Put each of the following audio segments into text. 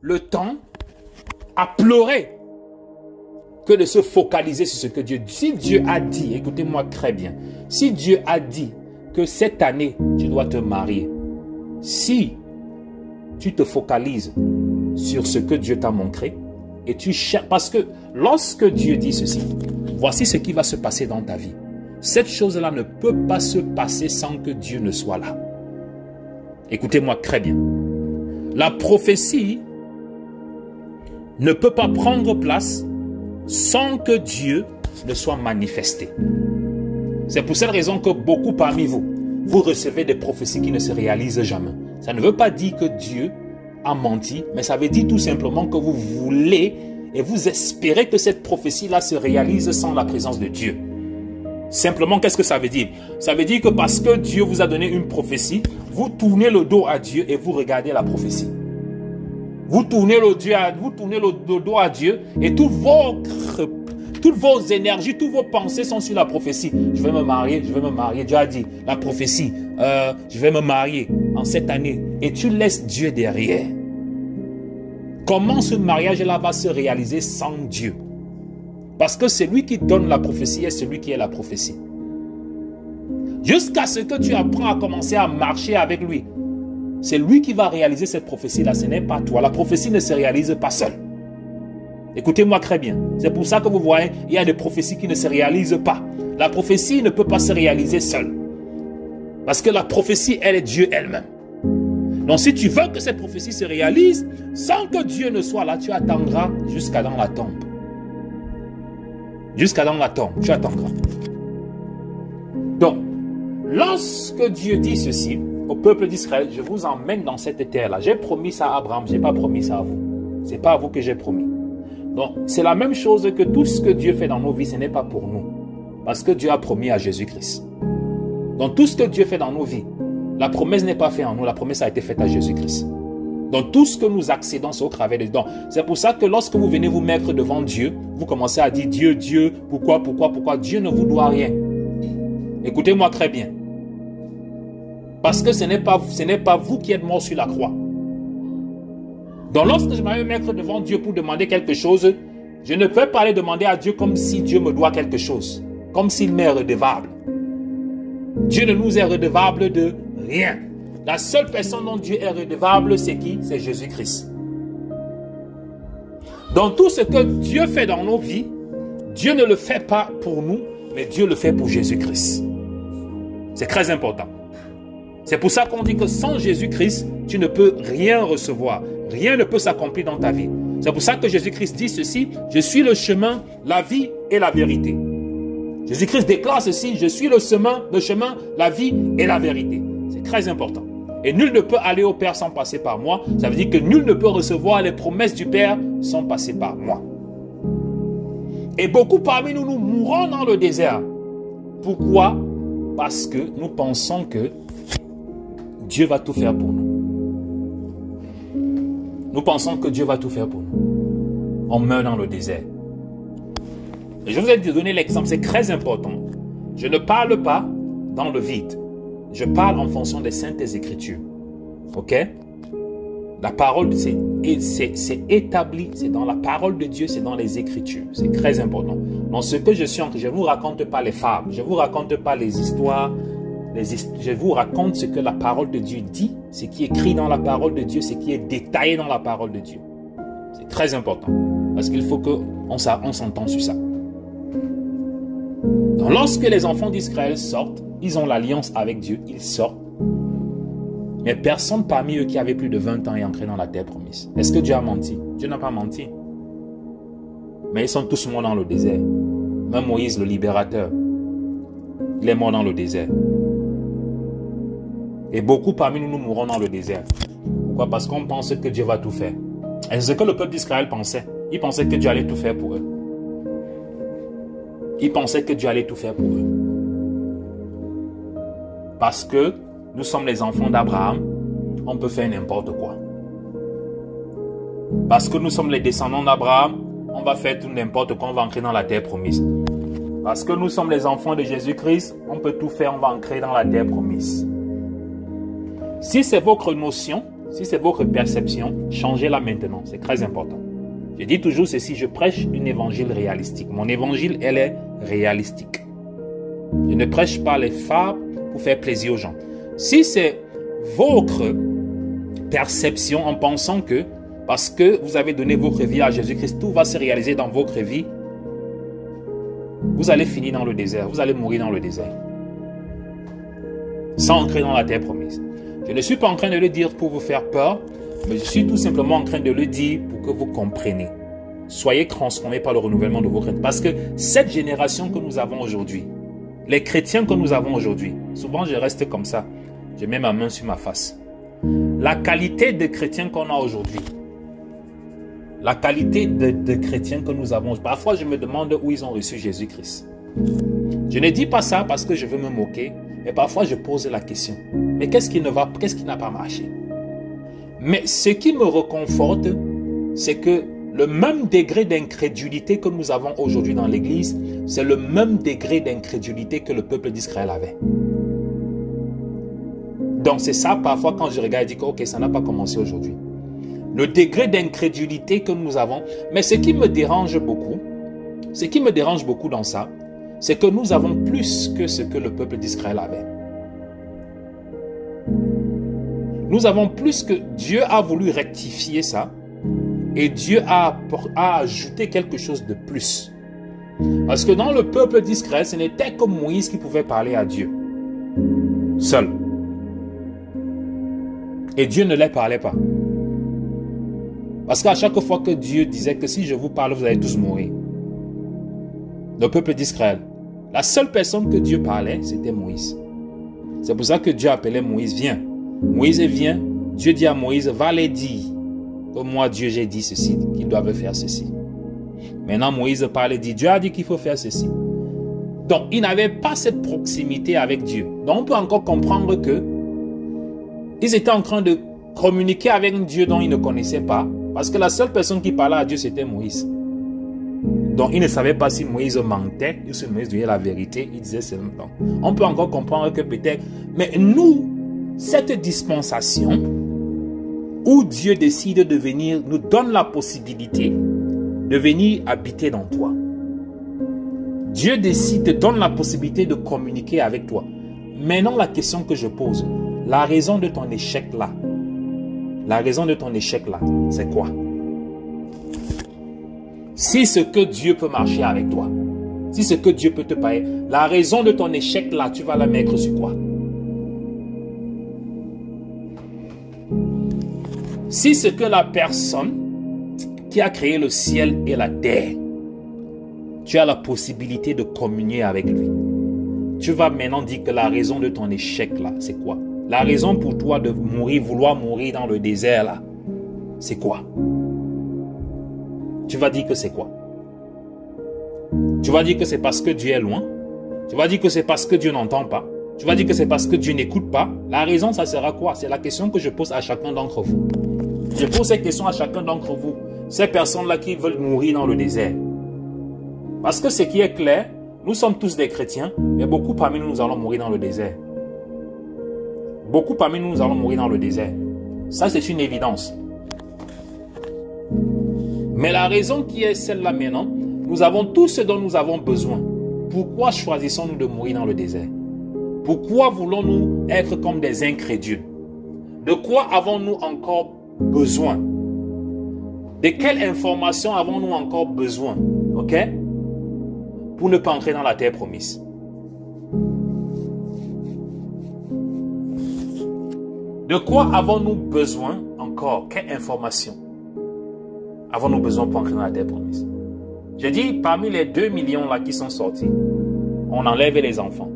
le temps à pleurer que de se focaliser sur ce que Dieu dit. Si Dieu a dit, écoutez-moi très bien, si Dieu a dit que cette année, tu dois te marier, si tu te focalises sur ce que Dieu t'a montré, et tu cherches, parce que lorsque Dieu dit ceci, voici ce qui va se passer dans ta vie. Cette chose-là ne peut pas se passer sans que Dieu ne soit là. Écoutez-moi très bien. La prophétie ne peut pas prendre place sans que Dieu ne soit manifesté. C'est pour cette raison que beaucoup parmi vous, vous recevez des prophéties qui ne se réalisent jamais. Ça ne veut pas dire que Dieu a menti, mais ça veut dire tout simplement que vous voulez et vous espérez que cette prophétie-là se réalise sans la présence de Dieu. Simplement, qu'est-ce que ça veut dire? Ça veut dire que parce que Dieu vous a donné une prophétie, vous tournez le dos à Dieu et vous regardez la prophétie. Vous tournez le dos à Dieu et toutes vos énergies, toutes vos pensées sont sur la prophétie. Je vais me marier, je vais me marier. Dieu a dit, la prophétie, je vais me marier en cette année. Et tu laisses Dieu derrière. Comment ce mariage-là va se réaliser sans Dieu? Parce que c'est lui qui donne la prophétie et c'est lui qui est la prophétie. Jusqu'à ce que tu apprends à commencer à marcher avec lui. C'est lui qui va réaliser cette prophétie-là, ce n'est pas toi. La prophétie ne se réalise pas seule. Écoutez-moi très bien. C'est pour ça que vous voyez, il y a des prophéties qui ne se réalisent pas. La prophétie ne peut pas se réaliser seule. Parce que la prophétie, elle est Dieu elle-même. Donc si tu veux que cette prophétie se réalise, sans que Dieu ne soit là, tu attendras jusqu'à dans la tombe. Jusqu'à dans la tombe, tu attendras. Donc, lorsque Dieu dit ceci au peuple d'Israël, je vous emmène dans cette terre-là. J'ai promis ça à Abraham, je n'ai pas promis ça à vous. Ce n'est pas à vous que j'ai promis. Donc, c'est la même chose que tout ce que Dieu fait dans nos vies, ce n'est pas pour nous. Parce que Dieu a promis à Jésus-Christ. Donc, tout ce que Dieu fait dans nos vies, la promesse n'est pas faite en nous, la promesse a été faite à Jésus-Christ. Donc, tout ce que nous accédons, c'est au travers des dons. C'est pour ça que lorsque vous venez vous mettre devant Dieu, vous commencez à dire Dieu, Dieu, pourquoi? Dieu ne vous doit rien. Écoutez-moi très bien. Parce que ce n'est pas vous qui êtes mort sur la croix. Donc lorsque je vais me mettre devant Dieu pour demander quelque chose, je ne peux pas aller demander à Dieu comme si Dieu me doit quelque chose. Comme s'il m'est redevable. Dieu ne nous est redevable de rien. La seule personne dont Dieu est redevable, c'est qui? C'est Jésus-Christ. Donc tout ce que Dieu fait dans nos vies, Dieu ne le fait pas pour nous, mais Dieu le fait pour Jésus-Christ. C'est très important. C'est pour ça qu'on dit que sans Jésus-Christ, tu ne peux rien recevoir. Rien ne peut s'accomplir dans ta vie. C'est pour ça que Jésus-Christ dit ceci, je suis le chemin, la vie et la vérité. Jésus-Christ déclare ceci, je suis le chemin, la vie et la vérité. C'est très important. Et nul ne peut aller au Père sans passer par moi. Ça veut dire que nul ne peut recevoir les promesses du Père sans passer par moi. Et beaucoup parmi nous, nous mourons dans le désert. Pourquoi? Parce que nous pensons que Dieu va tout faire pour nous. Nous pensons que Dieu va tout faire pour nous. On meurt dans le désert. Et je vous ai donné l'exemple, c'est très important. Je ne parle pas dans le vide. Je parle en fonction des saintes écritures. Ok? La parole, c'est établi. C'est dans la parole de Dieu, c'est dans les écritures. C'est très important. Dans ce que je suis en train, je ne vous raconte pas les fables. Je ne vous raconte pas les histoires. Je vous raconte ce que la parole de Dieu dit. Ce qui est écrit dans la parole de Dieu. Ce qui est détaillé dans la parole de Dieu. C'est très important. Parce qu'il faut qu'on s'entende sur ça. Donc, lorsque les enfants d'Israël sortent, ils ont l'alliance avec Dieu, ils sortent. Mais personne parmi eux qui avait plus de 20 ans est entré dans la terre promise. Est-ce que Dieu a menti? Dieu n'a pas menti. Mais ils sont tous morts dans le désert. Même Moïse, le libérateur, il est mort dans le désert. Et beaucoup parmi nous, nous mourrons dans le désert. Pourquoi? Parce qu'on pense que Dieu va tout faire. Et c'est ce que le peuple d'Israël pensait. Ils pensaient que Dieu allait tout faire pour eux. Ils pensaient que Dieu allait tout faire pour eux. Parce que nous sommes les enfants d'Abraham, on peut faire n'importe quoi. Parce que nous sommes les descendants d'Abraham, on va faire tout n'importe quoi, on va entrer dans la terre promise. Parce que nous sommes les enfants de Jésus-Christ, on peut tout faire, on va entrer dans la terre promise. Si c'est votre notion, Si c'est votre perception, changez-la maintenant. C'est très important. Je dis toujours ceci, je prêche un évangile réalistique. Mon évangile, elle est réalistique. Je ne prêche pas les fables pour faire plaisir aux gens. Si c'est votre perception en pensant que parce que vous avez donné votre vie à Jésus-Christ, tout va se réaliser dans votre vie, vous allez finir dans le désert, vous allez mourir dans le désert, sans entrer dans la terre promise. Je ne suis pas en train de le dire pour vous faire peur, mais je suis tout simplement en train de le dire pour que vous compreniez. Soyez transformés par le renouvellement de vos craintes. Parce que cette génération que nous avons aujourd'hui, les chrétiens que nous avons aujourd'hui, souvent je reste comme ça, je mets ma main sur ma face. La qualité de chrétiens qu'on a aujourd'hui, la qualité de chrétiens que nous avons, parfois je me demande où ils ont reçu Jésus-Christ. Je ne dis pas ça parce que je veux me moquer, mais parfois je pose la question. Mais qu'est-ce qui n'a pas marché? Mais ce qui me réconforte, c'est que le même degré d'incrédulité que nous avons aujourd'hui dans l'Église, c'est le même degré d'incrédulité que le peuple d'Israël avait. Donc c'est ça, parfois quand je regarde, je dis que ok, ça n'a pas commencé aujourd'hui. Le degré d'incrédulité que nous avons, mais ce qui me dérange beaucoup dans ça, c'est que nous avons plus que ce que le peuple d'Israël avait. Nous avons plus que Dieu a voulu rectifier ça et Dieu a ajouté quelque chose de plus. Parce que dans le peuple d'Israël, ce n'était que Moïse qui pouvait parler à Dieu. Seul. Et Dieu ne les parlait pas. Parce qu'à chaque fois que Dieu disait que si je vous parle, vous allez tous mourir. Le peuple d'Israël. La seule personne que Dieu parlait, c'était Moïse. C'est pour ça que Dieu appelait Moïse, viens. Moïse vient, Dieu dit à Moïse, va les dire que moi Dieu j'ai dit ceci, qu'ils doivent faire ceci. Maintenant Moïse parle et dit, Dieu a dit qu'il faut faire ceci. Donc il n'avait pas cette proximité avec Dieu. Donc on peut encore comprendre que ils étaient en train de communiquer avec un Dieu dont ils ne connaissaient pas, parce que la seule personne qui parlait à Dieu c'était Moïse. Donc ils ne savaient pas si Moïse mentait ou si Moïse disait la vérité, il disait seulement. On peut encore comprendre que peut-être, mais nous, cette dispensation où Dieu décide de venir, nous donne la possibilité de venir habiter dans toi. Dieu décide, donne la possibilité de communiquer avec toi. Maintenant, la question que je pose, la raison de ton échec là, c'est quoi? Si ce que Dieu peut marcher avec toi, si ce que Dieu peut te payer, la raison de ton échec là, tu vas la mettre sur quoi? Si ce que la personne qui a créé le ciel et la terre, tu as la possibilité de communier avec lui, tu vas maintenant dire que la raison de ton échec là, c'est quoi? La raison pour toi de mourir, vouloir mourir dans le désert là, c'est quoi? Tu vas dire que c'est quoi? Tu vas dire que c'est parce que Dieu est loin? Tu vas dire que c'est parce que Dieu n'entend pas? Tu vas dire que c'est parce que Dieu n'écoute pas? La raison, ça sera quoi? C'est la question que je pose à chacun d'entre vous. Je pose cette question à chacun d'entre vous. Ces personnes-là qui veulent mourir dans le désert. Parce que ce qui est clair, nous sommes tous des chrétiens, mais beaucoup parmi nous, nous allons mourir dans le désert. Beaucoup parmi nous, nous allons mourir dans le désert. Ça, c'est une évidence. Mais la raison qui est celle-là maintenant, nous avons tout ce dont nous avons besoin. Pourquoi choisissons-nous de mourir dans le désert? Pourquoi voulons-nous être comme des incrédules? De quoi avons-nous encore besoin? De quelle information avons-nous encore besoin? Ok? Pour ne pas entrer dans la terre promise. De quoi avons-nous besoin encore? Quelle information avons-nous besoin pour entrer dans la terre promise? Je dis, parmi les 2 millions là qui sont sortis, on enlève les enfants.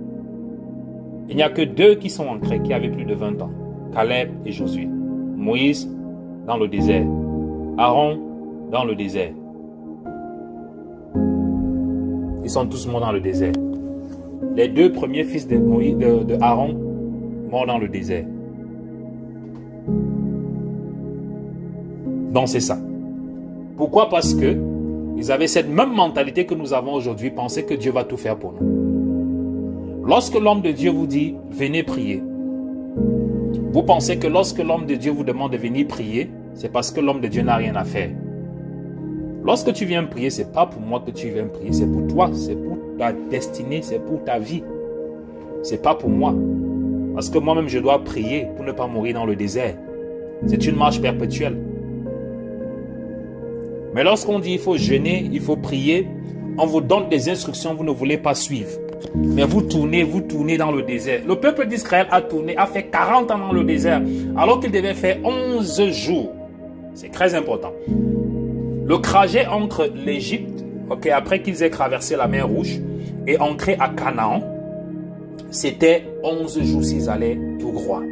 Il n'y a que 2 qui sont entrés, qui avaient plus de 20 ans. Caleb et Josué. Moïse dans le désert. Aaron dans le désert. Ils sont tous morts dans le désert. Les 2 premiers fils de Aaron morts dans le désert. Donc c'est ça. Pourquoi? Parce que ils avaient cette même mentalité que nous avons aujourd'hui, penser que Dieu va tout faire pour nous. Lorsque l'homme de Dieu vous dit, venez prier, Vous pensez que lorsque l'homme de Dieu vous demande de venir prier, c'est parce que l'homme de Dieu n'a rien à faire. Lorsque tu viens prier, ce n'est pas pour moi que tu viens prier, c'est pour toi, c'est pour ta destinée, c'est pour ta vie. Ce n'est pas pour moi. Parce que moi-même, je dois prier pour ne pas mourir dans le désert. C'est une marche perpétuelle. Mais lorsqu'on dit il faut jeûner, il faut prier, on vous donne des instructions, vous ne voulez pas suivre. Mais vous tournez dans le désert. Le peuple d'Israël a fait 40 ans dans le désert, alors qu'il devait faire 11 jours. C'est très important. Le trajet entre l'Égypte, après qu'ils aient traversé la mer Rouge, et entré à Canaan, c'était 11 jours s'ils allaient tout droit.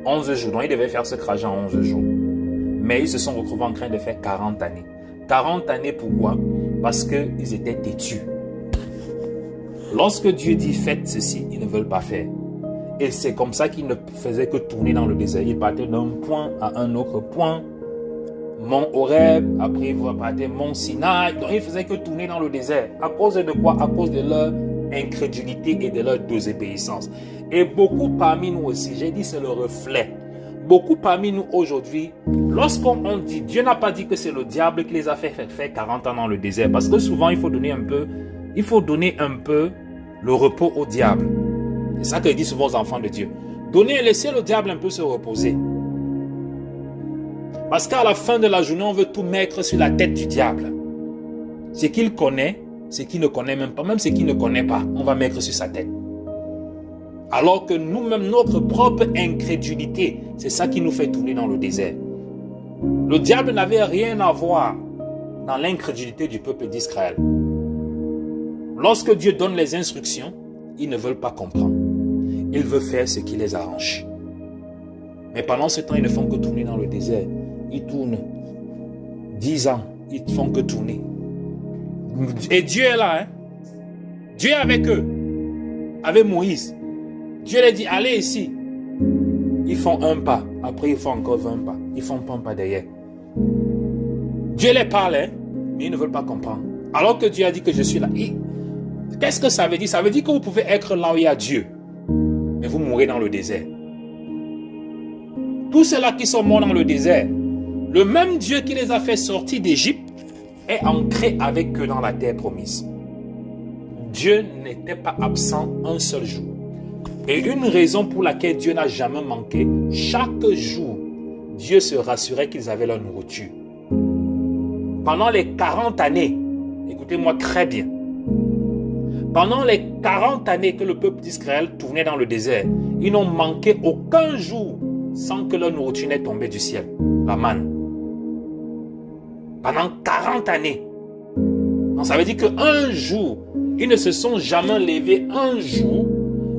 11 jours. Donc ils devaient faire ce trajet en 11 jours. Mais ils se sont retrouvés en train de faire 40 années. 40 années pourquoi? Parce qu'ils étaient têtus. Lorsque Dieu dit faites ceci, ils ne veulent pas faire. Et c'est comme ça qu'ils ne faisaient que tourner dans le désert. Ils partaient d'un point à un autre point. Mont Horeb, après ils partaient Mont Sinaï. Donc ils faisaient que tourner dans le désert. À cause de quoi? À cause de leur incrédulité et de leur désobéissance. Et beaucoup parmi nous aussi, j'ai dit c'est le reflet. Beaucoup parmi nous aujourd'hui, lorsqu'on dit, Dieu n'a pas dit que c'est le diable qui les a fait 40 ans dans le désert. Parce que souvent il faut donner un peu le repos au diable. C'est ça que dit souvent aux enfants de Dieu. Laissez le diable un peu se reposer. Parce qu'à la fin de la journée, on veut tout mettre sur la tête du diable. Ce qu'il connaît, ce qu'il ne connaît même pas, même ce qu'il ne connaît pas, on va mettre sur sa tête. Alors que nous-mêmes, notre propre incrédulité, c'est ça qui nous fait tourner dans le désert. Le diable n'avait rien à voir dans l'incrédulité du peuple d'Israël. Lorsque Dieu donne les instructions, ils ne veulent pas comprendre. Ils veulent faire ce qui les arrange. Mais pendant ce temps, ils ne font que tourner dans le désert. Ils tournent 10 ans, ils ne font que tourner. Et Dieu est là. Hein? Dieu est avec eux, avec Moïse. Dieu leur dit, allez ici. Ils font un pas, après ils font encore 20 pas. Ils font un pas derrière. Dieu les parle, hein? Mais ils ne veulent pas comprendre. Alors que Dieu a dit que je suis là. Qu'est-ce que ça veut dire? Ça veut dire que vous pouvez être là où il y a Dieu, mais vous mourrez dans le désert. Tous ceux-là qui sont morts dans le désert, le même Dieu qui les a fait sortir d'Égypte est ancré avec eux dans la terre promise. Dieu n'était pas absent un seul jour. Et une raison pour laquelle Dieu n'a jamais manqué, chaque jour, Dieu se rassurait qu'ils avaient leur nourriture. Pendant les 40 années, écoutez-moi très bien, pendant les 40 années que le peuple d'Israël tournait dans le désert, ils n'ont manqué aucun jour sans que leur nourriture n'ait tombé du ciel, la manne. Pendant 40 années. Donc ça veut dire qu'un jour, ils ne se sont jamais levés un jour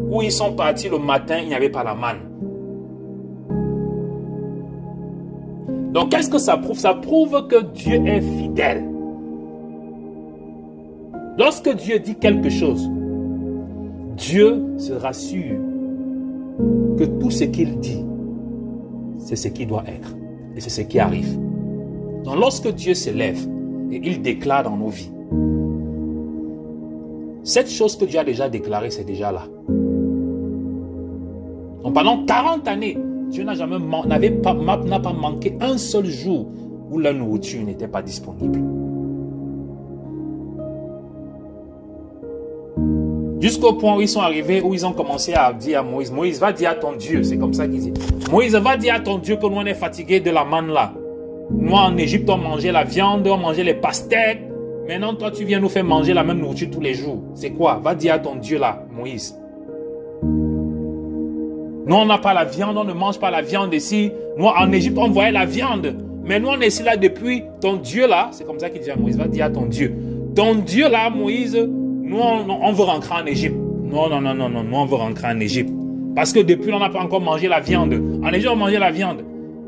où ils sont partis le matin, il n'y avait pas la manne. Donc qu'est-ce que ça prouve? Ça prouve que Dieu est fidèle. Lorsque Dieu dit quelque chose, Dieu se rassure que tout ce qu'il dit, c'est ce qui doit être. Et c'est ce qui arrive. Donc lorsque Dieu se lève et il déclare dans nos vies, cette chose que Dieu a déjà déclarée, c'est déjà là. Donc pendant 40 années, Dieu n'a pas manqué un seul jour où la nourriture n'était pas disponible. Jusqu'au point où ils sont arrivés, où ils ont commencé à dire à Moïse, Moïse, va dire à ton Dieu, c'est comme ça qu'il dit. Moïse, va dire à ton Dieu que nous on est fatigués de la manne là. Nous en Égypte, on mangeait la viande, on mangeait les pastèques. Maintenant, toi, tu viens nous faire manger la même nourriture tous les jours. C'est quoi? Va dire à ton Dieu là, Moïse. Nous, on n'a pas la viande, on ne mange pas la viande ici. Nous, en Égypte, on voyait la viande. Mais nous, on est ici là depuis. Ton Dieu là, c'est comme ça qu'il dit à Moïse, va dire à ton Dieu. Ton Dieu là, Moïse, nous, on veut rentrer en Égypte. Non, nous, on veut rentrer en Égypte. Parce que depuis, on n'a pas encore mangé la viande. En Égypte, on mangeait la viande.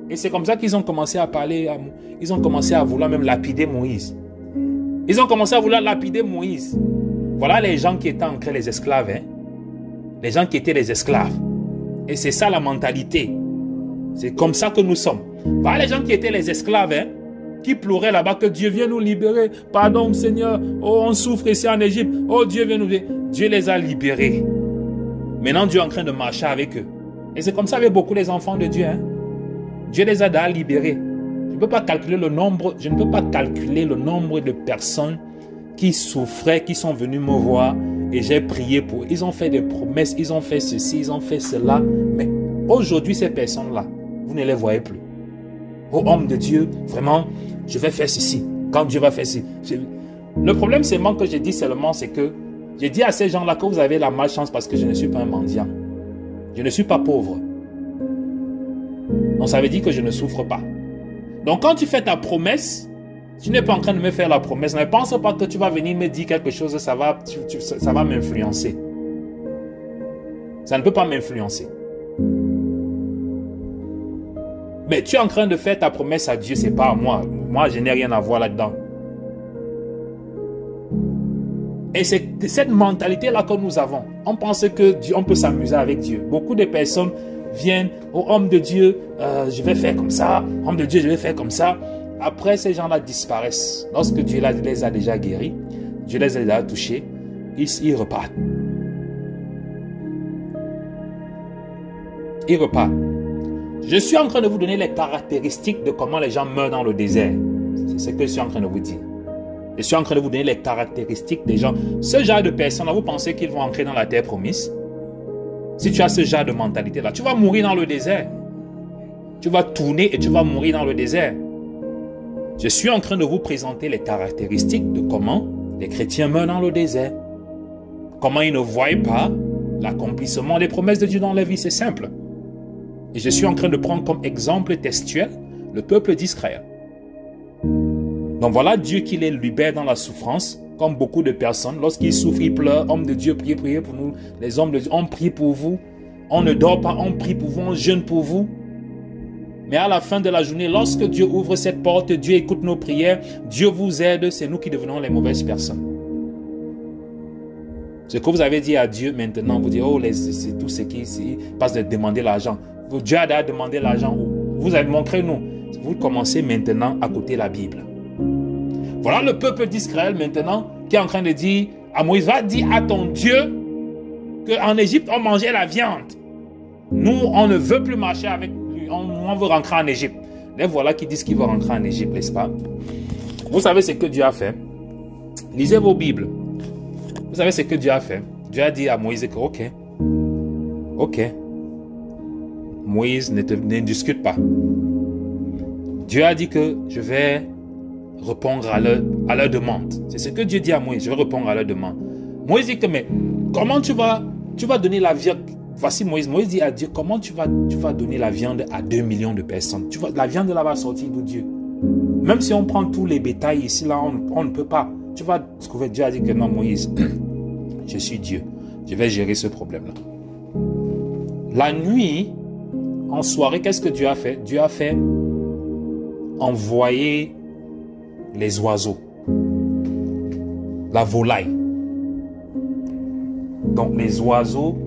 Et c'est comme ça qu'ils ont commencé à parler. Ils ont commencé à vouloir même lapider Moïse. Ils ont commencé à vouloir lapider Moïse. Voilà les gens qui étaient entre les esclaves. Hein? Les gens qui étaient les esclaves. Et c'est ça la mentalité. C'est comme ça que nous sommes. Voilà les gens qui étaient les esclaves. Hein? Qui pleuraient là-bas que Dieu vienne nous libérer. Pardon Seigneur. Oh, on souffre ici en Égypte. Oh, Dieu vient nous libérer. Dieu les a libérés. Maintenant, Dieu est en train de marcher avec eux. Et c'est comme ça avec beaucoup les enfants de Dieu. Hein. Dieu les a déjà libérés. Je ne peux pas calculer le nombre de personnes qui souffraient, qui sont venus me voir et j'ai prié pour eux. Ils ont fait des promesses, ils ont fait ceci, ils ont fait cela. Mais aujourd'hui, ces personnes-là, vous ne les voyez plus. Oh homme de Dieu, vraiment, je vais faire ceci. Quand Dieu va faire ceci. Le problème seulement que j'ai dit seulement, c'est que j'ai dit à ces gens-là que vous avez la malchance parce que je ne suis pas un mendiant. Je ne suis pas pauvre. Donc ça veut dire que je ne souffre pas. Donc quand tu fais ta promesse, tu n'es pas en train de me faire la promesse. Ne pense pas que tu vas venir me dire quelque chose, ça va m'influencer. Ça ne peut pas m'influencer. Mais tu es en train de faire ta promesse à Dieu, c'est pas à moi. Moi, je n'ai rien à voir là-dedans. Et c'est cette mentalité-là que nous avons. On pense que Dieu, on peut s'amuser avec Dieu. Beaucoup de personnes viennent, oh homme de Dieu, je vais faire comme ça. Homme de Dieu, je vais faire comme ça. Après, ces gens-là disparaissent. Lorsque Dieu les a déjà guéris, Dieu les a déjà touchés, ils repartent. Ils repartent. Je suis en train de vous donner les caractéristiques de comment les gens meurent dans le désert. C'est ce que je suis en train de vous dire. Je suis en train de vous donner les caractéristiques des gens. Ce genre de personnes-là, vous pensez qu'ils vont entrer dans la terre promise? Si tu as ce genre de mentalité-là, tu vas mourir dans le désert. Tu vas tourner et tu vas mourir dans le désert. Je suis en train de vous présenter les caractéristiques de comment les chrétiens meurent dans le désert. Comment ils ne voient pas l'accomplissement des promesses de Dieu dans leur vie, c'est simple. Et je suis en train de prendre comme exemple textuel le peuple d'Israël. Donc voilà Dieu qui les libère dans la souffrance, comme beaucoup de personnes. Lorsqu'ils souffrent, ils pleurent. Homme de Dieu, priez pour nous. Les hommes de Dieu, on prie pour vous. On ne dort pas, on prie pour vous, on jeûne pour vous. Mais à la fin de la journée, lorsque Dieu ouvre cette porte, Dieu écoute nos prières, Dieu vous aide, c'est nous qui devenons les mauvaises personnes. Ce que vous avez dit à Dieu maintenant, vous dites, oh, c'est tout ce qui passe de demander l'argent. Dieu a demandé l'argent. Vous avez montré nous. Vous commencez maintenant à côté la Bible. Voilà le peuple d'Israël maintenant qui est en train de dire à Moïse, va dire à ton Dieu qu'en Égypte on mangeait la viande. Nous, on ne veut plus marcher avec lui. On veut rentrer en Égypte. Les voilà qui disent qu'ils vont rentrer en Égypte, n'est-ce pas? Vous savez ce que Dieu a fait? Lisez vos Bibles. Vous savez ce que Dieu a fait? Dieu a dit à Moïse que ok. Moïse, ne discute pas. Dieu a dit que je vais répondre à leur demande. C'est ce que Dieu dit à Moïse, je vais répondre à leur demande. Moïse dit que, mais comment tu vas donner la viande? Voici Moïse dit à Dieu, comment tu vas donner la viande à 2 millions de personnes? La viande là va sortir de Dieu. Même si on prend tous les bétails ici, là, on ne peut pas. Tu vas trouver, Dieu a dit que non, Moïse, je suis Dieu. Je vais gérer ce problème-là. La nuit, en soirée, qu'est-ce que Dieu a fait? Dieu a fait envoyer les oiseaux, la volaille. Donc les oiseaux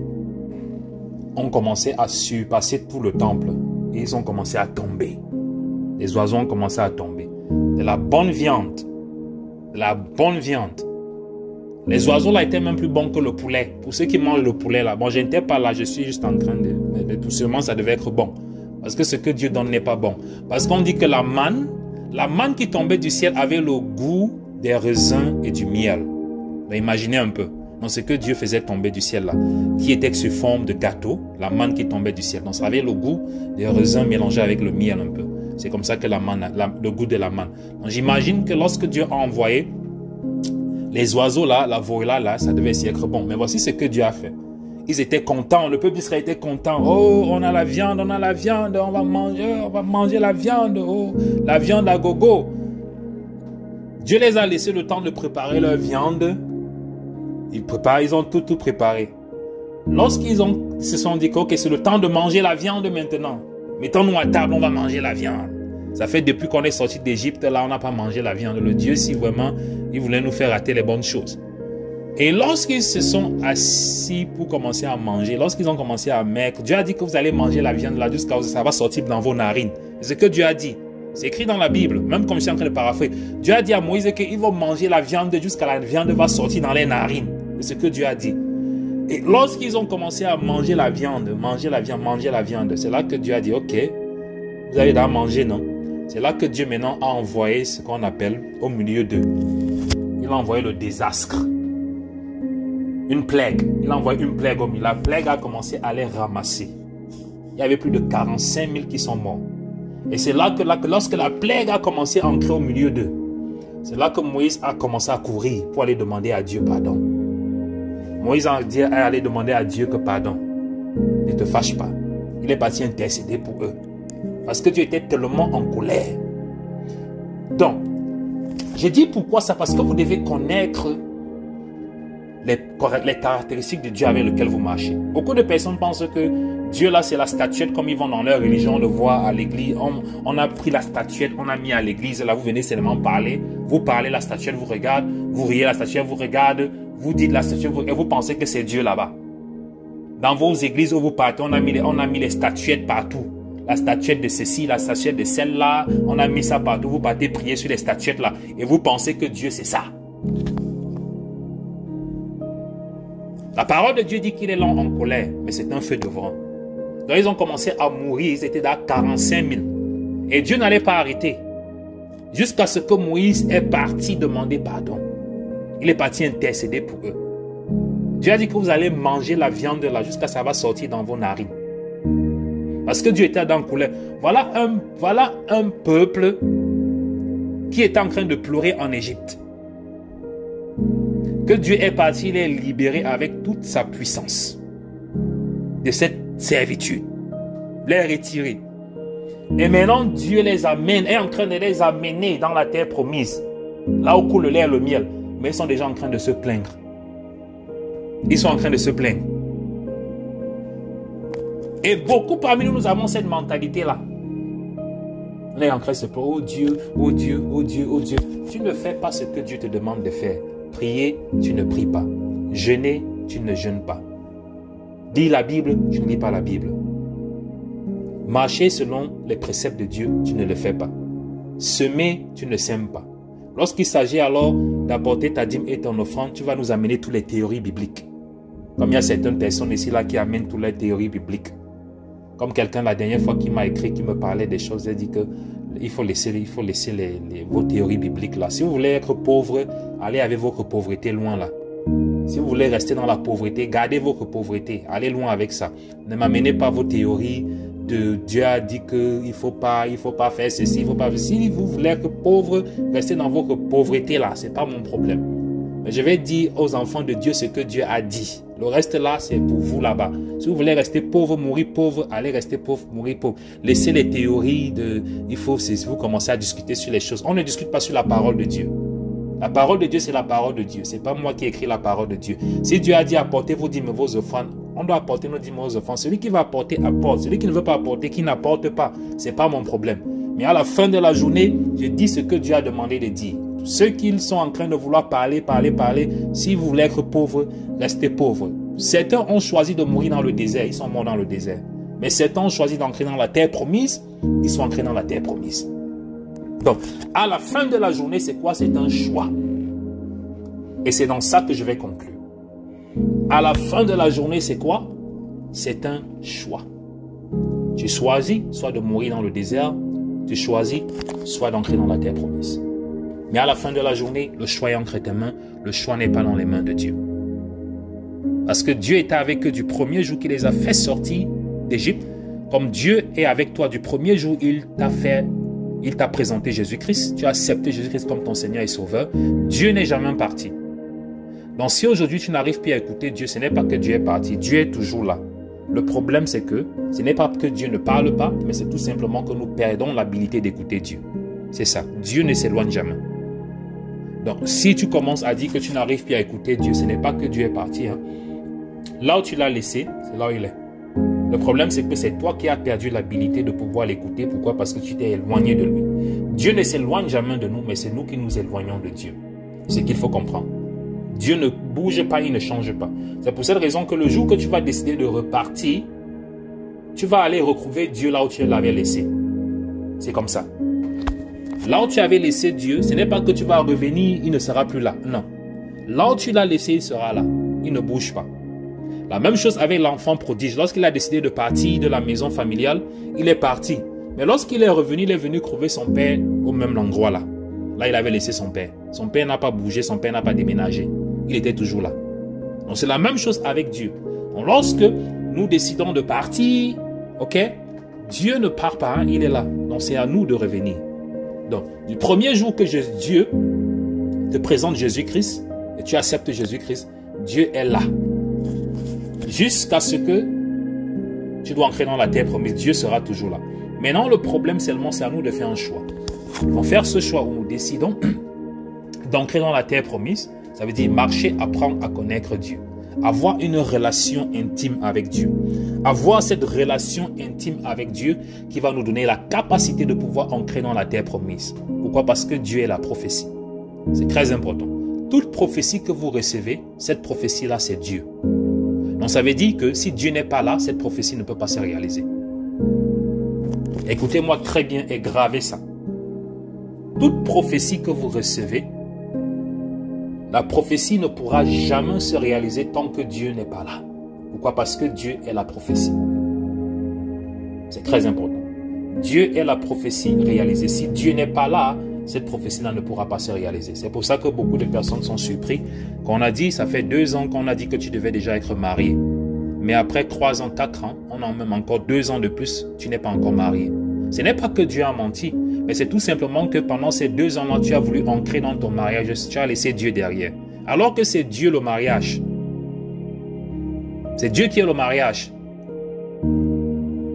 ont commencé à surpasser tout le temple et ils ont commencé à tomber. Les oiseaux ont commencé à tomber. De la bonne viande. De la bonne viande. Les oiseaux là étaient même plus bons que le poulet. Pour ceux qui mangent le poulet là, bon, je n'étais pas là, je suis juste en train de... Mais tout seulement ça devait être bon. Parce que ce que Dieu donne n'est pas bon. Parce qu'on dit que la manne qui tombait du ciel avait le goût des raisins et du miel. Mais imaginez un peu. Donc ce que Dieu faisait tomber du ciel là, qui était sous forme de gâteau, la manne qui tombait du ciel. Donc ça avait le goût des raisins mélangés avec le miel un peu. C'est comme ça que le goût de la manne. Donc j'imagine que lorsque Dieu a envoyé les oiseaux là, la volaille là, ça devait être bon. Mais voici ce que Dieu a fait. Ils étaient contents, le peuple d'Israël était content. Oh, on a la viande, on va manger la viande, oh, la viande à gogo. Dieu les a laissé le temps de préparer leur viande. Ils ont tout préparé. Lorsqu'ils se sont dit que okay, c'est le temps de manger la viande maintenant. Mettons-nous à table, on va manger la viande. Ça fait depuis qu'on est sorti d'Égypte, là, on n'a pas mangé la viande. Le Dieu, si vraiment, il voulait nous faire rater les bonnes choses. Et lorsqu'ils se sont assis pour commencer à manger, lorsqu'ils ont commencé à mettre, Dieu a dit que vous allez manger la viande là jusqu'à ce que ça va sortir dans vos narines. C'est ce que Dieu a dit. C'est écrit dans la Bible, même comme je suis en train de paraphraser. Dieu a dit à Moïse qu'ils vont manger la viande jusqu'à la viande va sortir dans les narines. C'est ce que Dieu a dit. Et lorsqu'ils ont commencé à manger la viande, c'est là que Dieu a dit, ok, vous allez d'en manger, non? C'est là que Dieu maintenant a envoyé ce qu'on appelle au milieu d'eux. Il a envoyé le désastre. Une plague. Il a envoyé une plague au milieu. La plague a commencé à les ramasser. Il y avait plus de 45 000 qui sont morts. Et c'est là que lorsque la plague a commencé à entrer au milieu d'eux, c'est là que Moïse a commencé à courir pour aller demander à Dieu pardon. Moïse a dit à aller demander à Dieu que pardon. Ne te fâche pas. Il est parti intercéder pour eux. Parce que Dieu était tellement en colère. Donc, je dis pourquoi ça? Parce que vous devez connaître les caractéristiques de Dieu avec lesquelles vous marchez. Beaucoup de personnes pensent que Dieu là c'est la statuette, comme ils vont dans leur religion, on le voit à l'église, on a pris la statuette, on a mis à l'église, là vous venez seulement parler, vous parlez, la statuette vous regarde, vous riez, la statuette vous regarde, vous dites la statuette et vous pensez que c'est Dieu là-bas. Dans vos églises où vous partez, on a mis les statuettes partout. La statuette de ceci, la statuette de celle-là, on a mis ça partout, vous partez prier sur les statuettes là et vous pensez que Dieu c'est ça. La parole de Dieu dit qu'il est lent en colère, mais c'est un feu de vent. Donc ils ont commencé à mourir, ils étaient dans 45 000. Et Dieu n'allait pas arrêter. Jusqu'à ce que Moïse est parti demander pardon. Il est parti intercéder pour eux. Dieu a dit que vous allez manger la viande là jusqu'à ce que ça va sortir dans vos narines. Parce que Dieu était dans la colère. Voilà un peuple qui est en train de pleurer en Égypte. Que Dieu est parti les libérer avec toute sa puissance de cette servitude, les retirer. Et maintenant Dieu les amène, est en train de les amener dans la terre promise, là où coule le lait et le miel. Mais ils sont déjà en train de se plaindre. Ils sont en train de se plaindre. Et beaucoup parmi nous, nous avons cette mentalité-là. On est en train de se plaindre, oh Dieu, oh Dieu, oh Dieu, oh Dieu. Tu ne fais pas ce que Dieu te demande de faire. Prier, tu ne pries pas. Jeûner, tu ne jeûnes pas. Lire la Bible, tu ne lis pas la Bible. Marcher selon les préceptes de Dieu, tu ne le fais pas. Semer, tu ne sèmes pas. Lorsqu'il s'agit alors d'apporter ta dîme et ton offrande, tu vas nous amener toutes les théories bibliques. Comme il y a certaines personnes ici là qui amènent toutes les théories bibliques. Comme quelqu'un la dernière fois qui m'a écrit, qui me parlait des choses, il a dit que il faut laisser vos théories bibliques là. Si vous voulez être pauvre, allez avec votre pauvreté loin là. Si vous voulez rester dans la pauvreté, gardez votre pauvreté. Allez loin avec ça. Ne m'amenez pas vos théories de Dieu a dit qu'il ne faut pas faire ceci, il faut pas faire. Si vous voulez être pauvre, restez dans votre pauvreté là. Ce n'est pas mon problème. Mais je vais dire aux enfants de Dieu ce que Dieu a dit. Le reste là, c'est pour vous là-bas. Si vous voulez rester pauvre, mourir pauvre, allez rester pauvre, mourir pauvre. Laissez les théories de... si vous commencez à discuter sur les choses. On ne discute pas sur la parole de Dieu. La parole de Dieu, c'est la parole de Dieu. Ce n'est pas moi qui ai écrit la parole de Dieu. Si Dieu a dit apportez vos dîmes, vos offrandes, on doit apporter nos dîmes, vos offrandes. Celui qui va apporter, apporte. Celui qui ne veut pas apporter, qui n'apporte pas. Ce n'est pas mon problème. Mais à la fin de la journée, je dis ce que Dieu a demandé de dire. Ceux qui sont en train de vouloir parler, si vous voulez être pauvre, restez pauvre. Certains ont choisi de mourir dans le désert, ils sont morts dans le désert. Mais certains ont choisi d'entrer dans la terre promise, ils sont entrés dans la terre promise. Donc, à la fin de la journée, c'est quoi? C'est un choix. Et c'est dans ça que je vais conclure. À la fin de la journée, c'est quoi? C'est un choix. Tu choisis soit de mourir dans le désert, tu choisis soit d'entrer dans la terre promise. Mais à la fin de la journée, le choix est entre tes mains, le choix n'est pas dans les mains de Dieu. Parce que Dieu était avec eux du premier jour qu'il les a fait sortir d'Égypte. Comme Dieu est avec toi du premier jour, il t'a présenté Jésus-Christ. Tu as accepté Jésus-Christ comme ton Seigneur et Sauveur. Dieu n'est jamais parti. Donc si aujourd'hui tu n'arrives plus à écouter Dieu, ce n'est pas que Dieu est parti. Dieu est toujours là. Le problème c'est que ce n'est pas que Dieu ne parle pas, mais c'est tout simplement que nous perdons l'habilité d'écouter Dieu. C'est ça. Dieu ne s'éloigne jamais. Donc si tu commences à dire que tu n'arrives plus à écouter Dieu, ce n'est pas que Dieu est parti. Hein. Là où tu l'as laissé, c'est là où il est. Le problème, c'est que c'est toi qui as perdu l'habilité de pouvoir l'écouter. Pourquoi? Parce que tu t'es éloigné de lui. Dieu ne s'éloigne jamais de nous, mais c'est nous qui nous éloignons de Dieu. C'est ce qu'il faut comprendre. Dieu ne bouge pas, il ne change pas. C'est pour cette raison que le jour que tu vas décider de repartir, tu vas aller retrouver Dieu là où tu l'avais laissé. C'est comme ça. Là où tu avais laissé Dieu, ce n'est pas que tu vas revenir, il ne sera plus là. Non. Là où tu l'as laissé, il sera là. Il ne bouge pas. La même chose avec l'enfant prodige. Lorsqu'il a décidé de partir de la maison familiale, il est parti. Mais lorsqu'il est revenu, il est venu trouver son père au même endroit là. Là, il avait laissé son père. Son père n'a pas bougé, son père n'a pas déménagé. Il était toujours là. Donc, c'est la même chose avec Dieu. Donc, lorsque nous décidons de partir, ok, Dieu ne part pas, hein, il est là. Donc, c'est à nous de revenir. Donc, du premier jour que Dieu te présente Jésus-Christ et tu acceptes Jésus-Christ, Dieu est là. Jusqu'à ce que tu dois entrer dans la terre promise, Dieu sera toujours là. Maintenant, le problème seulement, c'est à nous de faire un choix. Pour faire ce choix où nous décidons d'entrer dans la terre promise, ça veut dire marcher, apprendre à connaître Dieu. Avoir une relation intime avec Dieu. Avoir cette relation intime avec Dieu qui va nous donner la capacité de pouvoir entrer dans la terre promise. Pourquoi? Parce que Dieu est la prophétie. C'est très important. Toute prophétie que vous recevez, cette prophétie-là, c'est Dieu. Donc ça veut dire que si Dieu n'est pas là, cette prophétie ne peut pas se réaliser. Écoutez-moi très bien et gravez ça. Toute prophétie que vous recevez, la prophétie ne pourra jamais se réaliser tant que Dieu n'est pas là. Pourquoi? Parce que Dieu est la prophétie. C'est très important. Dieu est la prophétie réalisée. Si Dieu n'est pas là, cette prophétie-là ne pourra pas se réaliser. C'est pour ça que beaucoup de personnes sont surpris. Qu'on a dit, ça fait 2 ans qu'on a dit que tu devais déjà être marié. Mais après 3 ans, 4 ans, on a même encore 2 ans de plus, tu n'es pas encore marié. Ce n'est pas que Dieu a menti, mais c'est tout simplement que pendant ces 2 ans-là, tu as voulu ancrer dans ton mariage, tu as laissé Dieu derrière. Alors que c'est Dieu le mariage. C'est Dieu qui est le mariage.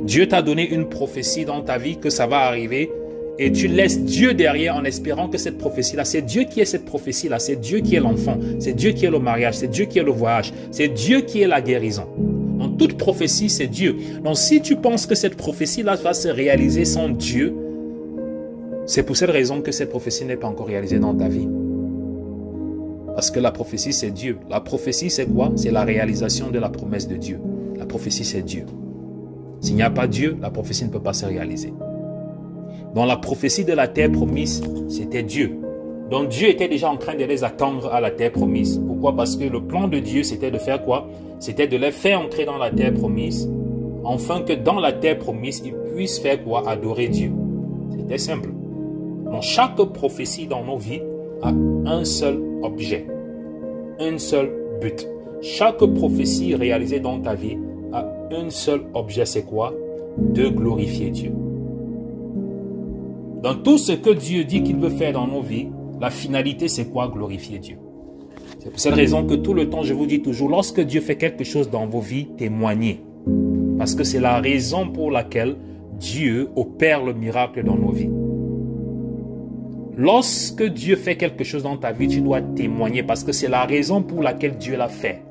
Dieu t'a donné une prophétie dans ta vie que ça va arriver et tu laisses Dieu derrière en espérant que cette prophétie-là, c'est Dieu qui est cette prophétie-là, c'est Dieu qui est l'enfant, c'est Dieu qui est le mariage, c'est Dieu qui est le voyage, c'est Dieu qui est la guérison. Donc toute prophétie, c'est Dieu. Donc si tu penses que cette prophétie-là va se réaliser sans Dieu, c'est pour cette raison que cette prophétie n'est pas encore réalisée dans ta vie. Parce que la prophétie, c'est Dieu. La prophétie, c'est quoi? C'est la réalisation de la promesse de Dieu. La prophétie, c'est Dieu. S'il n'y a pas Dieu, la prophétie ne peut pas se réaliser. Dans la prophétie de la terre promise, c'était Dieu. Donc Dieu était déjà en train de les attendre à la terre promise. Pourquoi? Parce que le plan de Dieu, c'était de faire quoi? C'était de les faire entrer dans la terre promise, afin que dans la terre promise, ils puissent faire quoi? Adorer Dieu. C'était simple. Donc chaque prophétie dans nos vies a un seul objet, un seul but. Chaque prophétie réalisée dans ta vie a un seul objet, c'est quoi? De glorifier Dieu. Dans tout ce que Dieu dit qu'il veut faire dans nos vies, la finalité c'est quoi? Glorifier Dieu. C'est pour cette raison que tout le temps je vous dis toujours, lorsque Dieu fait quelque chose dans vos vies, témoignez. Parce que c'est la raison pour laquelle Dieu opère le miracle dans nos vies. Lorsque Dieu fait quelque chose dans ta vie, tu dois témoigner parce que c'est la raison pour laquelle Dieu l'a fait.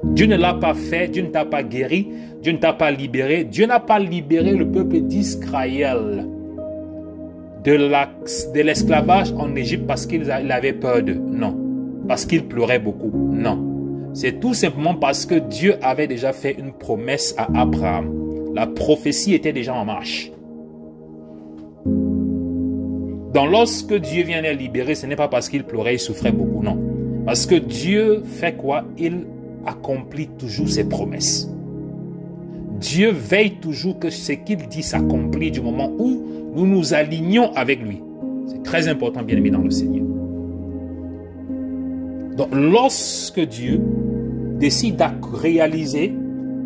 Dieu ne l'a pas fait, Dieu ne t'a pas guéri, Dieu ne t'a pas libéré. Dieu n'a pas libéré le peuple d'Israël de l'esclavage en Égypte parce qu'il avait peur d'eux. Non. Parce qu'il pleurait beaucoup. Non. C'est tout simplement parce que Dieu avait déjà fait une promesse à Abraham. La prophétie était déjà en marche. Donc lorsque Dieu vient les libérer, ce n'est pas parce qu'il pleurait, il souffrait beaucoup, non. Parce que Dieu fait quoi? Il accomplit toujours ses promesses. Dieu veille toujours que ce qu'il dit s'accomplit du moment où nous nous alignons avec lui. C'est très important, bien aimé dans le Seigneur. Donc lorsque Dieu décide de réaliser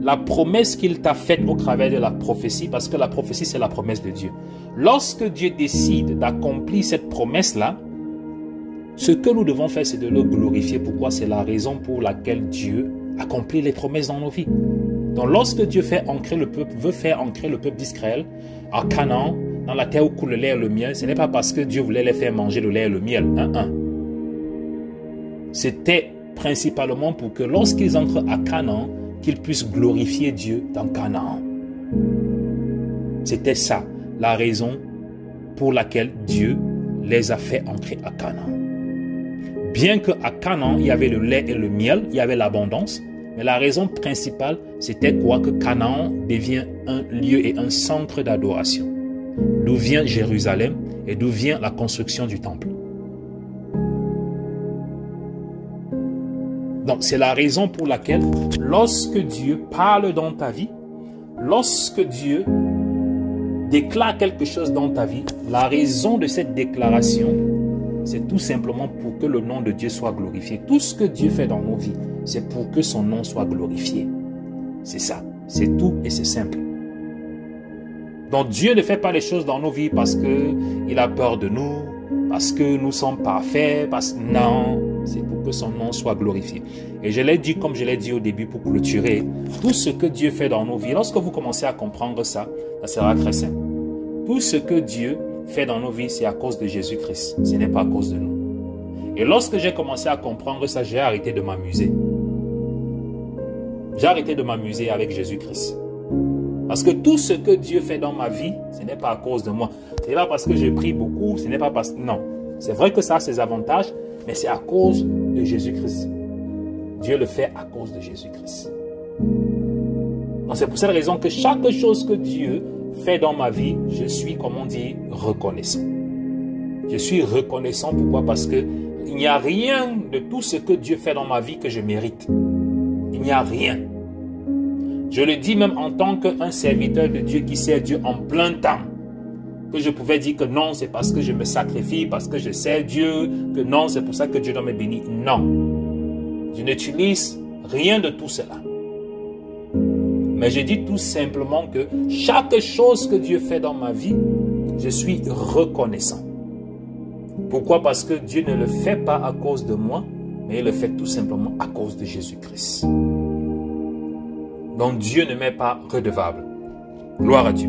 la promesse qu'il t'a faite au travers de la prophétie, parce que la prophétie c'est la promesse de Dieu. Lorsque Dieu décide d'accomplir cette promesse-là, ce que nous devons faire, c'est de le glorifier. Pourquoi? C'est la raison pour laquelle Dieu accomplit les promesses dans nos vies. Donc lorsque Dieu veut faire ancrer le peuple d'Israël à Canaan, dans la terre où coule le lait et le miel, ce n'est pas parce que Dieu voulait les faire manger le lait et le miel. C'était principalement pour que lorsqu'ils entrent à Canaan, qu'ils puissent glorifier Dieu dans Canaan. C'était ça, la raison pour laquelle Dieu les a fait entrer à Canaan. Bien qu'à Canaan, il y avait le lait et le miel, il y avait l'abondance, mais la raison principale, c'était quoi? Que Canaan devient un lieu et un centre d'adoration. D'où vient Jérusalem et d'où vient la construction du temple. Donc, c'est la raison pour laquelle, lorsque Dieu parle dans ta vie, lorsque Dieu déclare quelque chose dans ta vie, la raison de cette déclaration, c'est tout simplement pour que le nom de Dieu soit glorifié. Tout ce que Dieu fait dans nos vies, c'est pour que son nom soit glorifié. C'est ça. C'est tout et c'est simple. Donc Dieu ne fait pas les choses dans nos vies parce qu'il a peur de nous, parce que nous sommes parfaits, non, c'est pour que son nom soit glorifié. Et je l'ai dit comme je l'ai dit au début pour clôturer, tout ce que Dieu fait dans nos vies, lorsque vous commencez à comprendre ça, ça sera très simple. Tout ce que Dieu fait dans nos vies, c'est à cause de Jésus-Christ, ce n'est pas à cause de nous. Et lorsque j'ai commencé à comprendre ça, j'ai arrêté de m'amuser. J'ai arrêté de m'amuser avec Jésus-Christ. Parce que tout ce que Dieu fait dans ma vie, ce n'est pas à cause de moi. Ce n'est pas parce que je prie beaucoup, ce n'est pas parce que... Non. C'est vrai que ça a ses avantages, mais c'est à cause de Jésus-Christ. Dieu le fait à cause de Jésus-Christ. Donc c'est pour cette raison que chaque chose que Dieu fait dans ma vie, je suis, comme on dit, reconnaissant. Je suis reconnaissant. Pourquoi? Parce que il n'y a rien de tout ce que Dieu fait dans ma vie que je mérite. Il n'y a rien. Je le dis même en tant qu'un serviteur de Dieu qui sert Dieu en plein temps. Que je pouvais dire que non, c'est parce que je me sacrifie, parce que je sers Dieu, que non, c'est pour ça que Dieu doit me bénir. Non. Je n'utilise rien de tout cela. Mais je dis tout simplement que chaque chose que Dieu fait dans ma vie, je suis reconnaissant. Pourquoi? Parce que Dieu ne le fait pas à cause de moi, mais il le fait tout simplement à cause de Jésus-Christ. Donc Dieu ne m'est pas redevable. Gloire à Dieu.